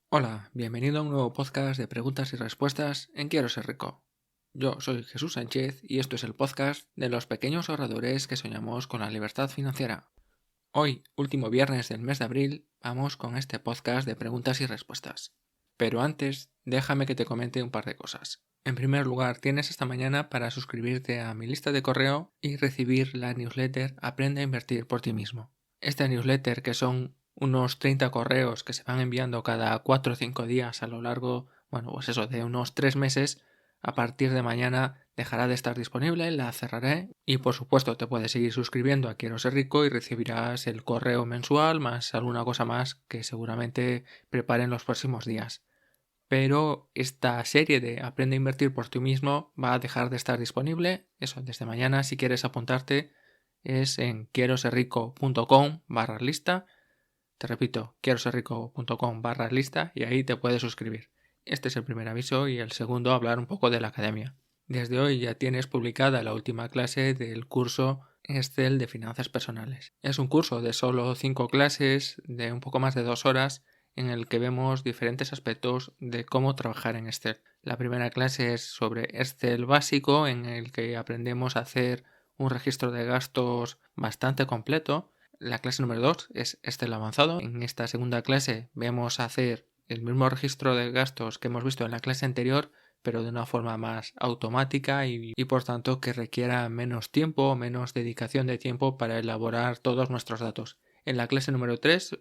Hola, bienvenido a un nuevo podcast de preguntas y respuestas en Quiero ser rico. Yo soy Jesús Sánchez y esto es el podcast de los pequeños ahorradores que soñamos con la libertad financiera. Hoy, último viernes del mes de abril, vamos con este podcast de preguntas y respuestas. Pero antes, déjame que te comente un par de cosas. En primer lugar, tienes esta mañana para suscribirte a mi lista de correo y recibir la newsletter Aprende a invertir por ti mismo. Esta newsletter, que son unos 30 correos que se van enviando cada 4 o 5 días a lo largo, de unos 3 meses, a partir de mañana dejará de estar disponible, la cerraré y por supuesto te puedes seguir suscribiendo a Quiero ser rico y recibirás el correo mensual más alguna cosa más que seguramente prepare en los próximos días. Pero esta serie de Aprende a invertir por ti mismo va a dejar de estar disponible. Eso, desde mañana, si quieres apuntarte, es en quieroserrico.com/lista. Te repito, quieroserrico.com/lista y ahí te puedes suscribir. Este es el primer aviso y el segundo, hablar un poco de la academia. Desde hoy ya tienes publicada la última clase del curso Excel de finanzas personales. Es un curso de solo 5 clases de un poco más de 2 horas en el que vemos diferentes aspectos de cómo trabajar en Excel. La primera clase es sobre Excel básico, en el que aprendemos a hacer un registro de gastos bastante completo. La clase número 2 es Excel avanzado. En esta segunda clase vemos hacer el mismo registro de gastos que hemos visto en la clase anterior, pero de una forma más automática y por tanto que requiera menos tiempo, menos dedicación de tiempo para elaborar todos nuestros datos. En la clase número 3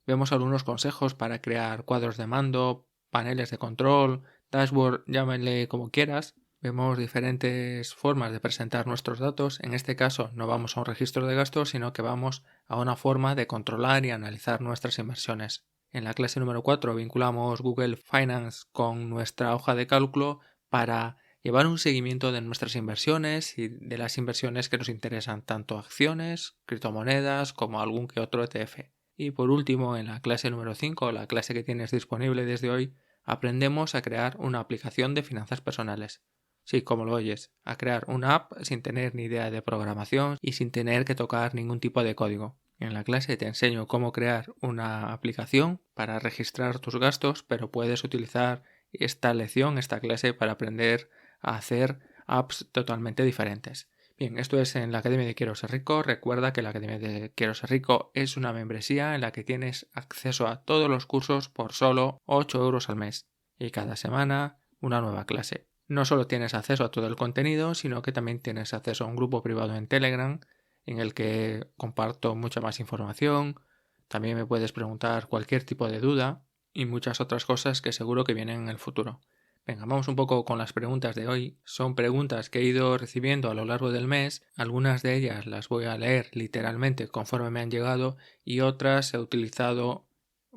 vemos algunos consejos para crear cuadros de mando, paneles de control, dashboard, llámenle como quieras. Vemos diferentes formas de presentar nuestros datos. En este caso no vamos a un registro de gastos, sino que vamos a una forma de controlar y analizar nuestras inversiones. En la clase número 4 vinculamos Google Finance con nuestra hoja de cálculo para llevar un seguimiento de nuestras inversiones y de las inversiones que nos interesan, tanto acciones, criptomonedas como algún que otro ETF. Y por último, en la clase número 5, la clase que tienes disponible desde hoy, aprendemos a crear una aplicación de finanzas personales. Sí, como lo oyes, a crear una app sin tener ni idea de programación y sin tener que tocar ningún tipo de código. En la clase te enseño cómo crear una aplicación para registrar tus gastos, pero puedes utilizar esta lección, esta clase, para aprender a hacer apps totalmente diferentes. Bien, esto es en la Academia de Quiero ser rico. Recuerda que la Academia de Quiero ser rico es una membresía en la que tienes acceso a todos los cursos por solo 8 euros al mes y cada semana una nueva clase. No solo tienes acceso a todo el contenido, sino que también tienes acceso a un grupo privado en Telegram en el que comparto mucha más información. También me puedes preguntar cualquier tipo de duda y muchas otras cosas que seguro que vienen en el futuro. Venga, vamos un poco con las preguntas de hoy. Son preguntas que he ido recibiendo a lo largo del mes. Algunas de ellas las voy a leer literalmente conforme me han llegado y otras he utilizado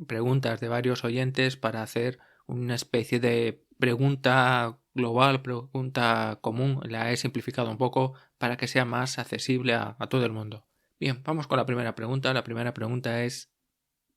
preguntas de varios oyentes para hacer una especie de pregunta global, pregunta común. La he simplificado un poco para que sea más accesible a todo el mundo. Bien, vamos con la primera pregunta. La primera pregunta es: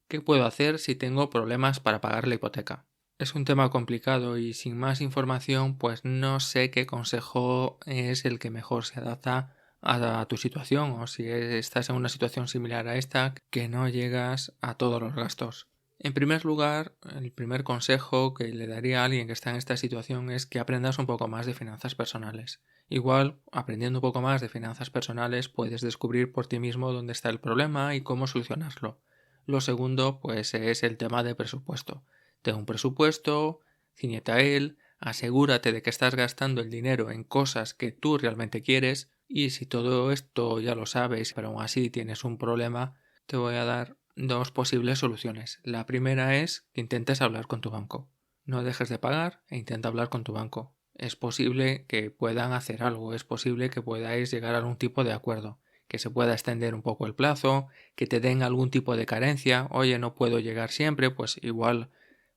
¿qué puedo hacer si tengo problemas para pagar la hipoteca? Es un tema complicado y sin más información, pues no sé qué consejo es el que mejor se adapta a tu situación, o si estás en una situación similar a esta, que no llegas a todos los gastos. En primer lugar, el primer consejo que le daría a alguien que está en esta situación es que aprendas un poco más de finanzas personales. Igual, aprendiendo un poco más de finanzas personales, puedes descubrir por ti mismo dónde está el problema y cómo solucionarlo. Lo segundo, pues, es el tema de presupuesto. Ten un presupuesto, ciñete a él, asegúrate de que estás gastando el dinero en cosas que tú realmente quieres, y si todo esto ya lo sabes, pero aún así tienes un problema, te voy a dar dos posibles soluciones. La primera es que intentes hablar con tu banco. No dejes de pagar e intenta hablar con tu banco. Es posible que puedan hacer algo, es posible que podáis llegar a algún tipo de acuerdo, que se pueda extender un poco el plazo, que te den algún tipo de carencia. Oye, no puedo llegar siempre, pues igual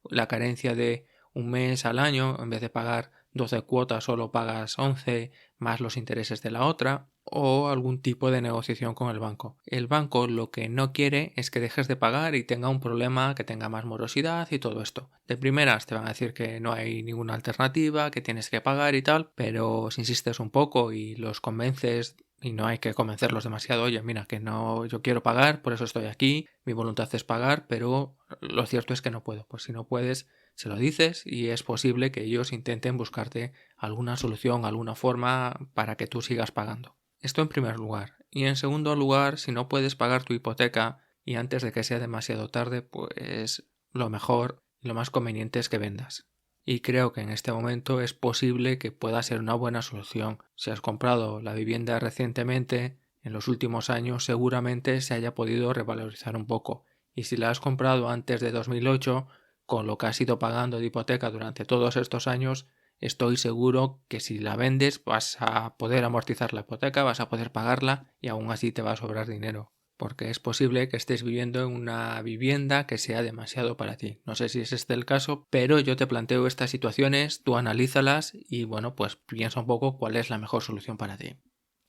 la carencia de un mes al año, en vez de pagar 12 cuotas solo pagas 11 más los intereses de la otra, o algún tipo de negociación con el banco. El banco lo que no quiere es que dejes de pagar y tenga un problema, que tenga más morosidad y todo esto. De primeras te van a decir que no hay ninguna alternativa, que tienes que pagar y tal, pero si insistes un poco y los convences y no hay que convencerlos demasiado. Oye, mira, que no, yo quiero pagar, por eso estoy aquí, mi voluntad es pagar, pero lo cierto es que no puedo. Pues si no puedes, se lo dices y es posible que ellos intenten buscarte alguna solución, alguna forma para que tú sigas pagando. Esto en primer lugar. Y en segundo lugar, si no puedes pagar tu hipoteca y antes de que sea demasiado tarde, pues lo mejor y lo más conveniente es que vendas. Y creo que en este momento es posible que pueda ser una buena solución. Si has comprado la vivienda recientemente, en los últimos años seguramente se haya podido revalorizar un poco. Y si la has comprado antes de 2008, con lo que has ido pagando de hipoteca durante todos estos años, estoy seguro que si la vendes vas a poder amortizar la hipoteca, vas a poder pagarla y aún así te va a sobrar dinero. Porque es posible que estés viviendo en una vivienda que sea demasiado para ti. No sé si es este el caso, pero yo te planteo estas situaciones, tú analízalas y bueno, pues piensa un poco cuál es la mejor solución para ti.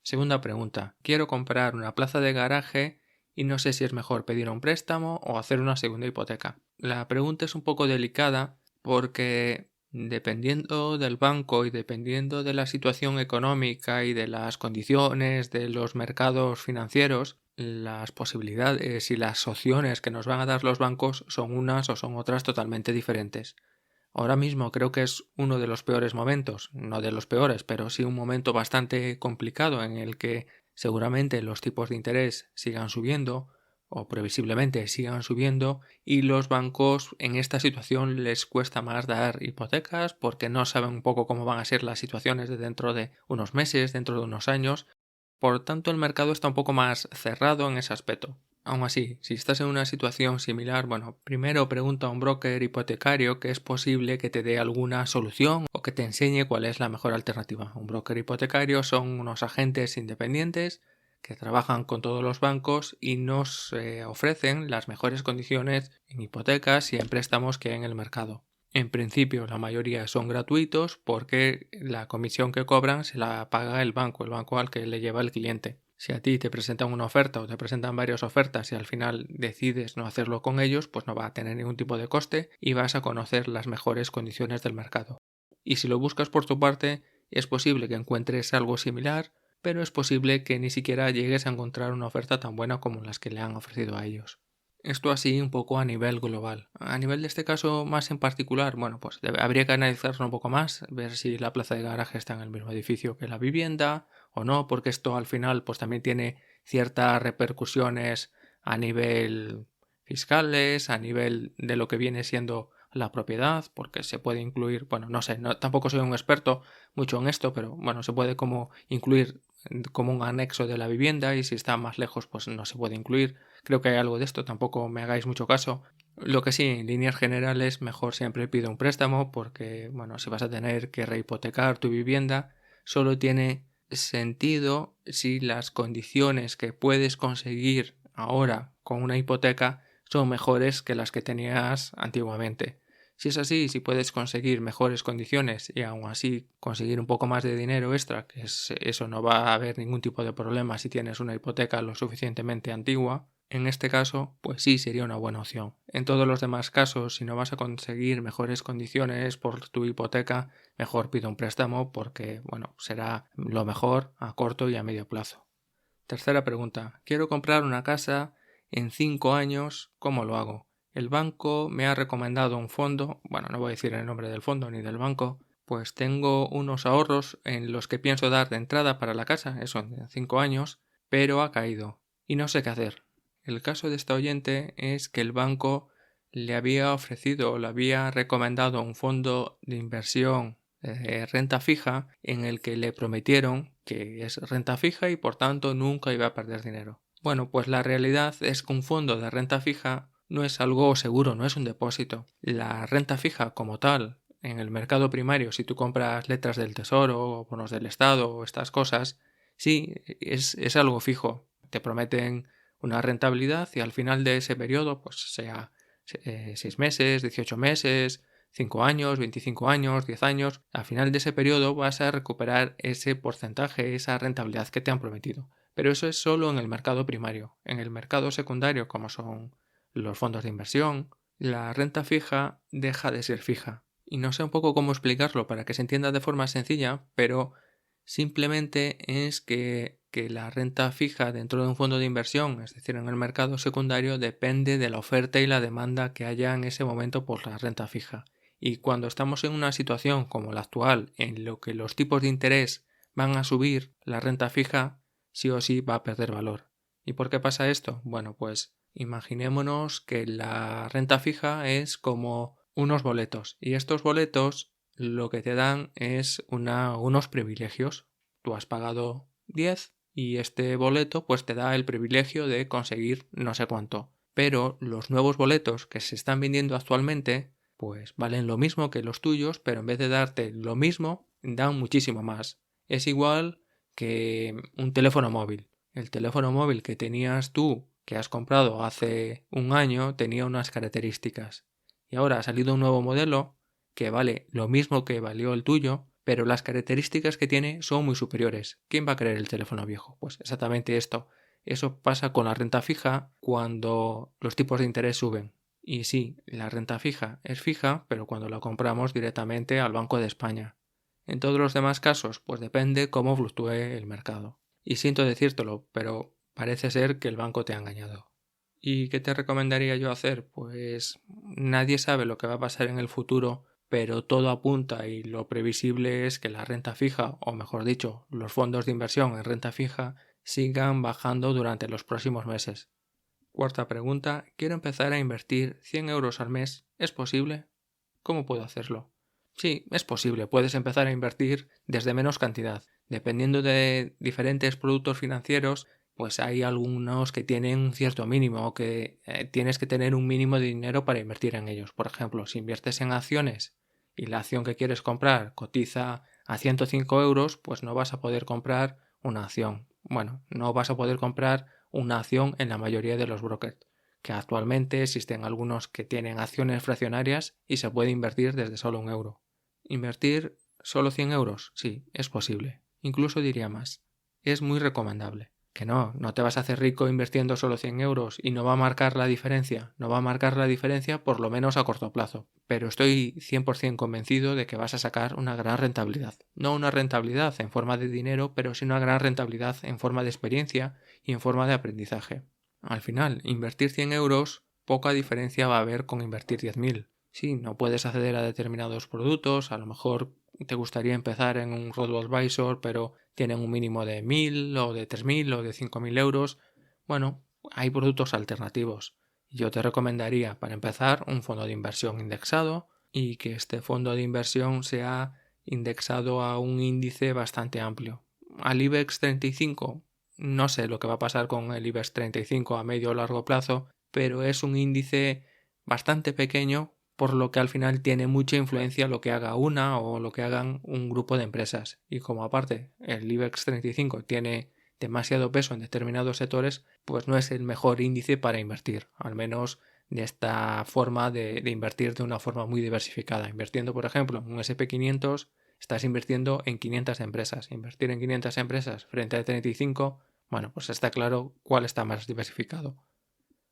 Segunda pregunta. Quiero comprar una plaza de garaje y no sé si es mejor pedir un préstamo o hacer una segunda hipoteca. La pregunta es un poco delicada porque dependiendo del banco y dependiendo de la situación económica y de las condiciones de los mercados financieros, las posibilidades y las opciones que nos van a dar los bancos son unas o son otras totalmente diferentes. Ahora mismo creo que es uno de los peores momentos, no de los peores, pero sí un momento bastante complicado en el que seguramente los tipos de interés sigan subiendo o previsiblemente sigan subiendo y los bancos en esta situación les cuesta más dar hipotecas porque no saben un poco cómo van a ser las situaciones de dentro de unos meses, dentro de unos años. Por tanto, el mercado está un poco más cerrado en ese aspecto. Aún así, si estás en una situación similar, bueno, primero pregunta a un broker hipotecario que es posible que te dé alguna solución o que te enseñe cuál es la mejor alternativa. Un broker hipotecario son unos agentes independientes que trabajan con todos los bancos y nos ofrecen las mejores condiciones en hipotecas y en préstamos que hay en el mercado. En principio la mayoría son gratuitos porque la comisión que cobran se la paga el banco al que le lleva el cliente. Si a ti te presentan una oferta o te presentan varias ofertas y al final decides no hacerlo con ellos, pues no va a tener ningún tipo de coste y vas a conocer las mejores condiciones del mercado. Y si lo buscas por tu parte, es posible que encuentres algo similar, pero es posible que ni siquiera llegues a encontrar una oferta tan buena como las que le han ofrecido a ellos. Esto así un poco a nivel global. A nivel de este caso más en particular, bueno, pues habría que analizarlo un poco más, ver si la plaza de garaje está en el mismo edificio que la vivienda o no, porque esto al final pues también tiene ciertas repercusiones a nivel fiscales, a nivel de lo que viene siendo la propiedad, porque se puede incluir, bueno, no sé, tampoco soy un experto mucho en esto, pero bueno, se puede como incluir como un anexo de la vivienda y si está más lejos pues no se puede incluir. Creo que hay algo de esto, tampoco me hagáis mucho caso. Lo que sí, en líneas generales, mejor siempre pido un préstamo porque, bueno, si vas a tener que rehipotecar tu vivienda, solo tiene sentido si las condiciones que puedes conseguir ahora con una hipoteca son mejores que las que tenías antiguamente. Si es así, si puedes conseguir mejores condiciones y aún así conseguir un poco más de dinero extra, que eso no va a haber ningún tipo de problema si tienes una hipoteca lo suficientemente antigua, en este caso, pues sí sería una buena opción. En todos los demás casos, si no vas a conseguir mejores condiciones por tu hipoteca, mejor pide un préstamo porque, bueno, será lo mejor a corto y a medio plazo. Tercera pregunta. Quiero comprar una casa en 5 años. ¿Cómo lo hago? El banco me ha recomendado un fondo. Bueno, no voy a decir el nombre del fondo ni del banco. Pues tengo unos ahorros en los que pienso dar de entrada para la casa, eso en 5 años, pero ha caído y no sé qué hacer. El caso de esta oyente es que el banco le había ofrecido o le había recomendado un fondo de inversión de renta fija en el que le prometieron que es renta fija y por tanto nunca iba a perder dinero. Bueno, pues la realidad es que un fondo de renta fija no es algo seguro, no es un depósito. La renta fija como tal, en el mercado primario, si tú compras letras del tesoro o bonos del estado o estas cosas, sí, es algo fijo. Te prometen una rentabilidad y al final de ese periodo, pues sea 6 meses, 18 meses, 5 años, 25 años, 10 años, al final de ese periodo vas a recuperar ese porcentaje, esa rentabilidad que te han prometido. Pero eso es solo en el mercado primario. En el mercado secundario, como son los fondos de inversión, la renta fija deja de ser fija. Y no sé un poco cómo explicarlo para que se entienda de forma sencilla, pero simplemente es que que la renta fija dentro de un fondo de inversión, es decir, en el mercado secundario, depende de la oferta y la demanda que haya en ese momento por la renta fija. Y cuando estamos en una situación como la actual, en lo que los tipos de interés van a subir, la renta fija sí o sí va a perder valor. ¿Y por qué pasa esto? Bueno, pues imaginémonos que la renta fija es como unos boletos y estos boletos lo que te dan es unos privilegios. Tú has pagado 10 y este boleto pues te da el privilegio de conseguir no sé cuánto. Pero los nuevos boletos que se están vendiendo actualmente pues valen lo mismo que los tuyos, pero en vez de darte lo mismo, dan muchísimo más. Es igual que un teléfono móvil. El teléfono móvil que tenías tú, que has comprado hace un año, tenía unas características. Y ahora ha salido un nuevo modelo que vale lo mismo que valió el tuyo, pero las características que tiene son muy superiores. ¿Quién va a querer el teléfono viejo? Pues exactamente esto. Eso pasa con la renta fija cuando los tipos de interés suben. Y sí, la renta fija es fija, pero cuando la compramos directamente al Banco de España. En todos los demás casos, pues depende cómo fluctúe el mercado. Y siento decírtelo, pero parece ser que el banco te ha engañado. ¿Y qué te recomendaría yo hacer? Pues nadie sabe lo que va a pasar en el futuro, pero todo apunta y lo previsible es que la renta fija, o mejor dicho, los fondos de inversión en renta fija, sigan bajando durante los próximos meses. Cuarta pregunta, quiero empezar a invertir 100 euros al mes. ¿Es posible? ¿Cómo puedo hacerlo? Sí, es posible. Puedes empezar a invertir desde menos cantidad. Dependiendo de diferentes productos financieros, pues hay algunos que tienen un cierto mínimo o que tienes que tener un mínimo de dinero para invertir en ellos. Por ejemplo, si inviertes en acciones y la acción que quieres comprar cotiza a 105 euros, pues no vas a poder comprar una acción. Bueno, no vas a poder comprar una acción en la mayoría de los brokers, que actualmente existen algunos que tienen acciones fraccionarias y se puede invertir desde solo 1 euro. ¿Invertir solo 100 euros? Sí, es posible. Incluso diría más. Es muy recomendable. Que no te vas a hacer rico invirtiendo solo 100 euros y no va a marcar la diferencia. No va a marcar la diferencia por lo menos a corto plazo. Pero estoy 100% convencido de que vas a sacar una gran rentabilidad. No una rentabilidad en forma de dinero, pero sí una gran rentabilidad en forma de experiencia y en forma de aprendizaje. Al final, invertir 100 euros, poca diferencia va a haber con invertir 10.000. Sí, no puedes acceder a determinados productos, a lo mejor te gustaría empezar en un robo-advisor, pero tienen un mínimo de 1.000 o de 3.000 o de 5.000 euros. Bueno, hay productos alternativos. Yo te recomendaría, para empezar, un fondo de inversión indexado y que este fondo de inversión sea indexado a un índice bastante amplio. Al IBEX 35, no sé lo que va a pasar con el IBEX 35 a medio o largo plazo, pero es un índice bastante pequeño, por lo que al final tiene mucha influencia lo que haga una o lo que hagan un grupo de empresas. Y como aparte el IBEX 35 tiene demasiado peso en determinados sectores, pues no es el mejor índice para invertir, al menos de esta forma de invertir de una forma muy diversificada. Invirtiendo, por ejemplo, en un SP500, estás invirtiendo en 500 empresas. Invertir en 500 empresas frente a 35, bueno, pues está claro cuál está más diversificado.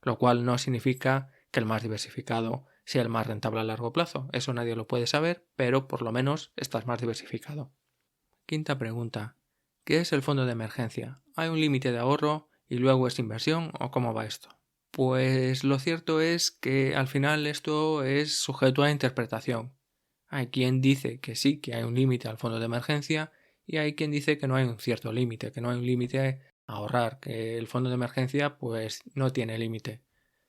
Lo cual no significa que el más diversificado sea el más rentable a largo plazo. Eso nadie lo puede saber, pero por lo menos estás más diversificado. Quinta pregunta. ¿Qué es el fondo de emergencia? ¿Hay un límite de ahorro y luego es inversión o cómo va esto? Pues lo cierto es que al final esto es sujeto a interpretación. Hay quien dice que sí, que hay un límite al fondo de emergencia y hay quien dice que no hay un cierto límite, que no hay un límite a ahorrar, que el fondo de emergencia pues no tiene límite.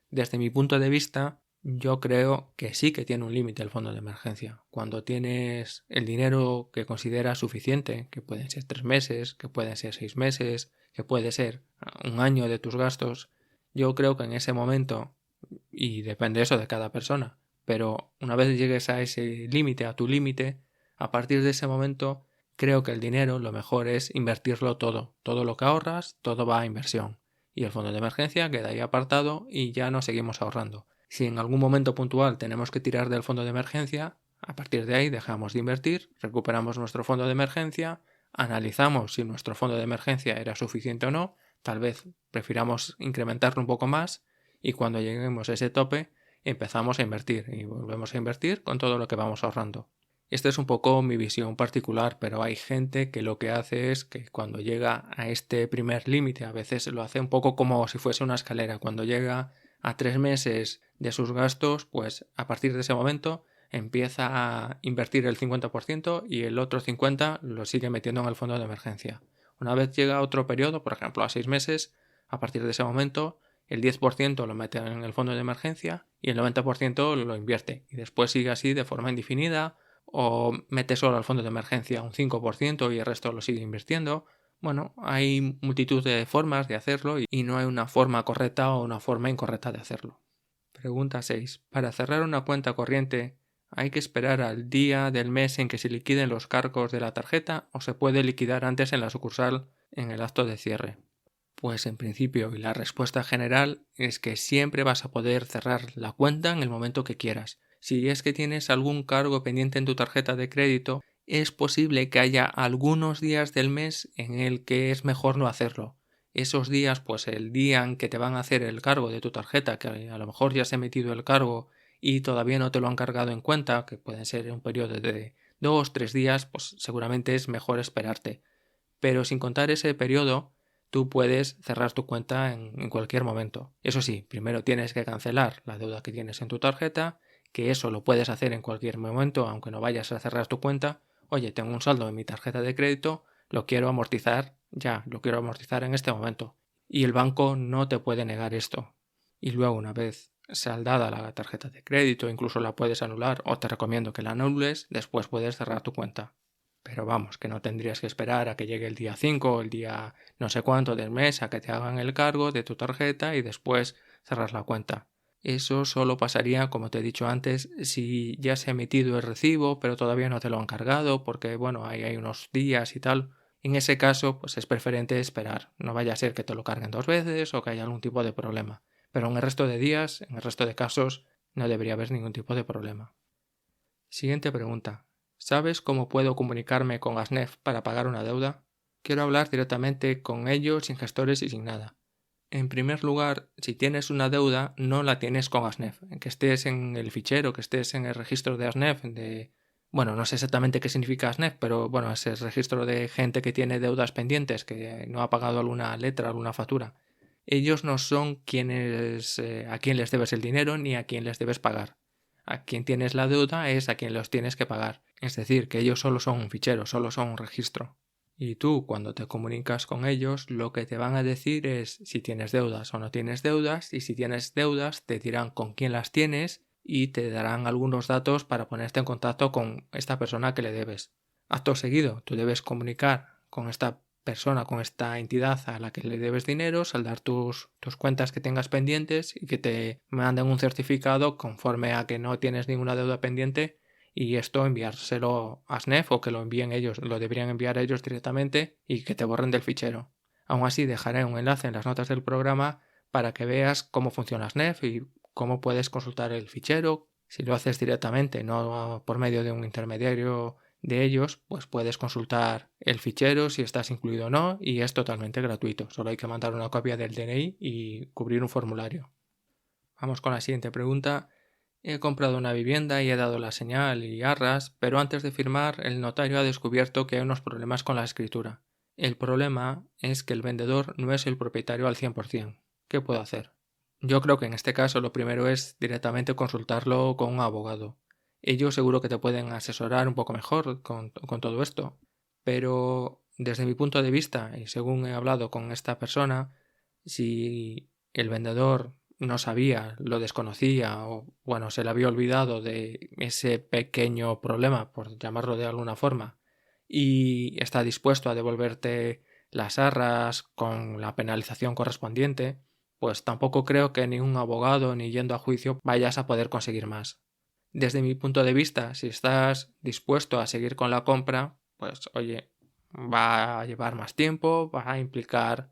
Desde mi punto de vista, yo creo que sí que tiene un límite el fondo de emergencia. Cuando tienes el dinero que consideras suficiente, que pueden ser 3 meses, que pueden ser 6 meses, que puede ser un año de tus gastos, yo creo que en ese momento, y depende eso de cada persona, pero una vez llegues a ese límite, a tu límite, a partir de ese momento, creo que el dinero lo mejor es invertirlo todo. Todo lo que ahorras, todo va a inversión. Y el fondo de emergencia queda ahí apartado y ya no seguimos ahorrando. Si en algún momento puntual tenemos que tirar del fondo de emergencia, a partir de ahí dejamos de invertir, recuperamos nuestro fondo de emergencia, analizamos si nuestro fondo de emergencia era suficiente o no, tal vez prefiramos incrementarlo un poco más y cuando lleguemos a ese tope empezamos a invertir y volvemos a invertir con todo lo que vamos ahorrando. Esta es un poco mi visión particular, pero hay gente que lo que hace es que cuando llega a este primer límite, a veces lo hace un poco como si fuese una escalera. Cuando llega a 3 meses de sus gastos, pues a partir de ese momento empieza a invertir el 50% y el otro 50% lo sigue metiendo en el fondo de emergencia. Una vez llega a otro periodo, por ejemplo a 6 meses, a partir de ese momento el 10% lo mete en el fondo de emergencia y el 90% lo invierte. Y después sigue así de forma indefinida, o mete solo al fondo de emergencia un 5% y el resto lo sigue invirtiendo. Bueno, hay multitud de formas de hacerlo y no hay una forma correcta o una forma incorrecta de hacerlo. Pregunta 6. Para cerrar una cuenta corriente, ¿hay que esperar al día del mes en que se liquiden los cargos de la tarjeta o se puede liquidar antes en la sucursal en el acto de cierre? Pues en principio, y la respuesta general es que siempre vas a poder cerrar la cuenta en el momento que quieras. Si es que tienes algún cargo pendiente en tu tarjeta de crédito, es posible que haya algunos días del mes en el que es mejor no hacerlo. Esos días, pues el día en que te van a hacer el cargo de tu tarjeta, que a lo mejor ya se ha metido el cargo y todavía no te lo han cargado en cuenta, que pueden ser un periodo de 2-3 días, pues seguramente es mejor esperarte. Pero sin contar ese periodo, tú puedes cerrar tu cuenta en cualquier momento. Eso sí, primero tienes que cancelar la deuda que tienes en tu tarjeta, que eso lo puedes hacer en cualquier momento, aunque no vayas a cerrar tu cuenta. Oye, tengo un saldo en mi tarjeta de crédito, lo quiero amortizar ya, lo quiero amortizar en este momento. Y el banco no te puede negar esto. Y luego, una vez saldada la tarjeta de crédito, incluso la puedes anular o te recomiendo que la anules, después puedes cerrar tu cuenta. Pero vamos, que no tendrías que esperar a que llegue el día 5 o el día no sé cuánto del mes a que te hagan el cargo de tu tarjeta y después cerrar la cuenta. Eso solo pasaría, como te he dicho antes, si ya se ha emitido el recibo pero todavía no te lo han cargado porque, bueno, ahí hay unos días y tal. En ese caso, pues es preferente esperar. No vaya a ser que te lo carguen 2 veces o que haya algún tipo de problema. Pero en el resto de días, en el resto de casos, no debería haber ningún tipo de problema. Siguiente pregunta. ¿Sabes cómo puedo comunicarme con ASNEF para pagar una deuda? Quiero hablar directamente con ellos, sin gestores y sin nada. En primer lugar, si tienes una deuda, no la tienes con ASNEF. Que estés en el fichero, que estés en el registro de ASNEF, bueno, no sé exactamente qué significa ASNEF, pero bueno, es el registro de gente que tiene deudas pendientes, que no ha pagado alguna letra, alguna factura. Ellos no son quienes a quien les debes el dinero ni a quien les debes pagar. A quien tienes la deuda es a quien los tienes que pagar. Es decir, que ellos solo son un fichero, solo son un registro. Y tú, cuando te comunicas con ellos, lo que te van a decir es si tienes deudas o no tienes deudas, y si tienes deudas, te dirán con quién las tienes y te darán algunos datos para ponerte en contacto con esta persona que le debes. Acto seguido, tú debes comunicar con esta persona, con esta entidad a la que le debes dinero, saldar tus cuentas que tengas pendientes y que te manden un certificado conforme a que no tienes ninguna deuda pendiente, y esto enviárselo a SNEF o que lo envíen ellos, lo deberían enviar ellos directamente y que te borren del fichero. Aún así, dejaré un enlace en las notas del programa para que veas cómo funciona SNEF y cómo puedes consultar el fichero. Si lo haces directamente, no por medio de un intermediario de ellos, pues puedes consultar el fichero si estás incluido o no, y es totalmente gratuito. Solo hay que mandar una copia del DNI y cubrir un formulario. Vamos con la siguiente pregunta. He comprado una vivienda y he dado la señal y arras, pero antes de firmar el notario ha descubierto que hay unos problemas con la escritura. El problema es que el vendedor no es el propietario al 100%. ¿Qué puedo hacer? Yo creo que en este caso lo primero es directamente consultarlo con un abogado. Ellos seguro que te pueden asesorar un poco mejor con todo esto, pero desde mi punto de vista, y según he hablado con esta persona, si el vendedor no sabía, lo desconocía o, bueno, se le había olvidado de ese pequeño problema, por llamarlo de alguna forma, y está dispuesto a devolverte las arras con la penalización correspondiente, pues tampoco creo que ni un abogado ni yendo a juicio vayas a poder conseguir más. Desde mi punto de vista, si estás dispuesto a seguir con la compra, pues oye, va a llevar más tiempo, va a implicar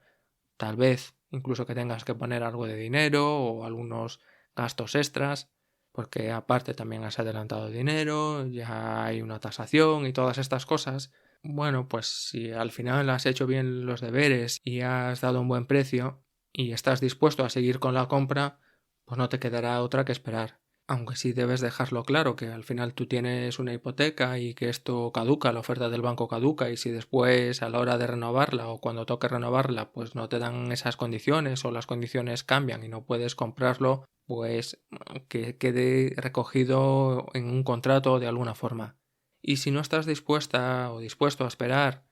tal vez incluso que tengas que poner algo de dinero o algunos gastos extras, porque aparte también has adelantado dinero, ya hay una tasación y todas estas cosas. Bueno, pues si al final has hecho bien los deberes y has dado un buen precio y estás dispuesto a seguir con la compra, pues no te quedará otra que esperar. Aunque sí debes dejarlo claro que al final tú tienes una hipoteca y que esto caduca, la oferta del banco caduca, y si después a la hora de renovarla o cuando toque renovarla pues no te dan esas condiciones o las condiciones cambian y no puedes comprarlo, pues que quede recogido en un contrato de alguna forma. Y si no estás dispuesta o dispuesto a esperar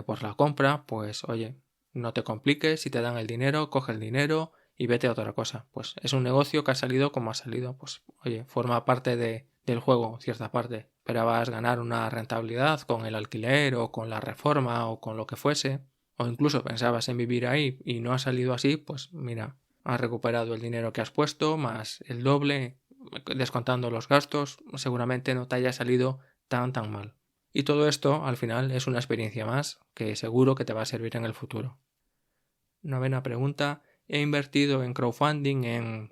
por la compra, pues oye, no te compliques, si te dan el dinero, coge el dinero y vete a otra cosa. Pues es un negocio que ha salido como ha salido, pues oye, forma parte del juego, cierta parte. Esperabas ganar una rentabilidad con el alquiler o con la reforma o con lo que fuese, o incluso pensabas en vivir ahí y no ha salido así, pues mira, has recuperado el dinero que has puesto más el doble, descontando los gastos, seguramente no te haya salido tan mal. Y todo esto, al final, es una experiencia más que seguro que te va a servir en el futuro. Novena pregunta. He invertido en crowdfunding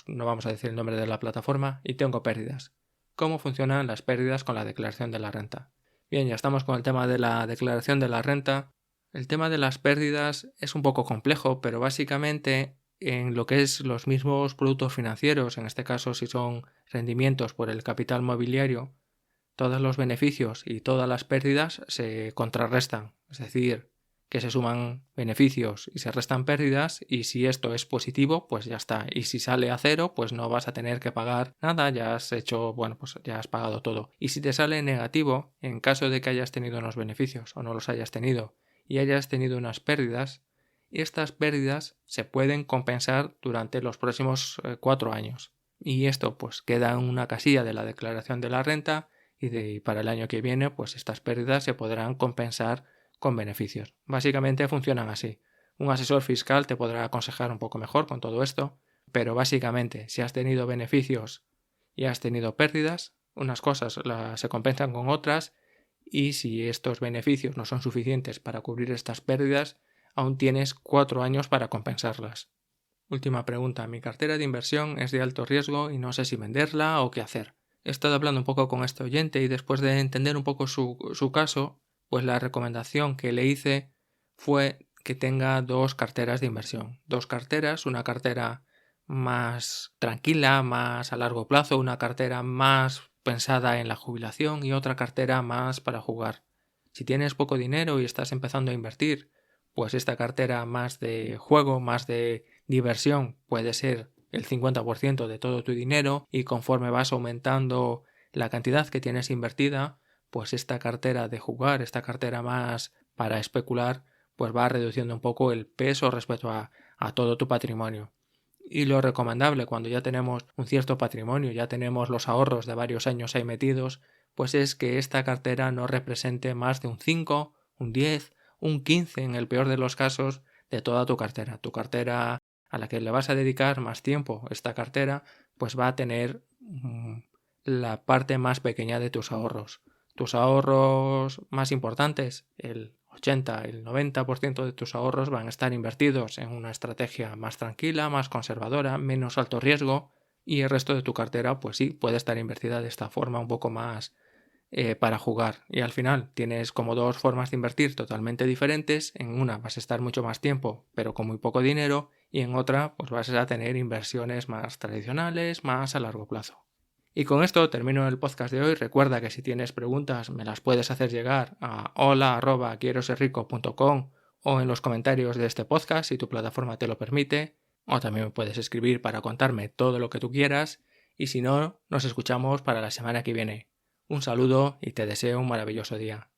no vamos a decir el nombre de la plataforma, y tengo pérdidas. ¿Cómo funcionan las pérdidas con la declaración de la renta? Bien, ya estamos con el tema de la declaración de la renta. El tema de las pérdidas es un poco complejo, pero básicamente en lo que es los mismos productos financieros, en este caso si son rendimientos por el capital mobiliario, todos los beneficios y todas las pérdidas se contrarrestan, es decir, que se suman beneficios y se restan pérdidas, y si esto es positivo, pues ya está, y si sale a cero, pues no vas a tener que pagar nada, ya has hecho, bueno, pues ya has pagado todo. Y si te sale negativo, en caso de que hayas tenido unos beneficios o no los hayas tenido y hayas tenido unas pérdidas, estas pérdidas se pueden compensar durante los próximos 4 años. Y esto pues queda en una casilla de la declaración de la renta, y para el año que viene pues estas pérdidas se podrán compensar con beneficios. Básicamente funcionan así. Un asesor fiscal te podrá aconsejar un poco mejor con todo esto, pero básicamente si has tenido beneficios y has tenido pérdidas, unas cosas se compensan con otras, y si estos beneficios no son suficientes para cubrir estas pérdidas, aún tienes 4 años para compensarlas. Última pregunta. Mi cartera de inversión es de alto riesgo y no sé si venderla o qué hacer. He estado hablando un poco con este oyente y después de entender un poco su caso, pues la recomendación que le hice fue que tenga 2 carteras de inversión. 2 carteras, una cartera más tranquila, más a largo plazo, una cartera más pensada en la jubilación y otra cartera más para jugar. Si tienes poco dinero y estás empezando a invertir, pues esta cartera más de juego, más de diversión, puede ser el 50% de todo tu dinero, y conforme vas aumentando la cantidad que tienes invertida, pues esta cartera de jugar, esta cartera más para especular, pues va reduciendo un poco el peso respecto a todo tu patrimonio. Y lo recomendable cuando ya tenemos un cierto patrimonio, ya tenemos los ahorros de varios años ahí metidos, pues es que esta cartera no represente más de un 5, un 10, un 15 en el peor de los casos de toda tu cartera. Tu cartera a la que le vas a dedicar más tiempo, esta cartera, pues va a tener la parte más pequeña de tus ahorros. Tus ahorros más importantes, el 80, el 90% de tus ahorros van a estar invertidos en una estrategia más tranquila, más conservadora, menos alto riesgo, y el resto de tu cartera, pues sí, puede estar invertida de esta forma un poco más para jugar. Y al final tienes como 2 formas de invertir totalmente diferentes. En una vas a estar mucho más tiempo, pero con muy poco dinero, y en otra pues vas a tener inversiones más tradicionales, más a largo plazo. Y con esto termino el podcast de hoy. Recuerda que si tienes preguntas me las puedes hacer llegar a hola@quieroserrico.com o en los comentarios de este podcast si tu plataforma te lo permite, o también me puedes escribir para contarme todo lo que tú quieras, y si no, nos escuchamos para la semana que viene. Un saludo y te deseo un maravilloso día.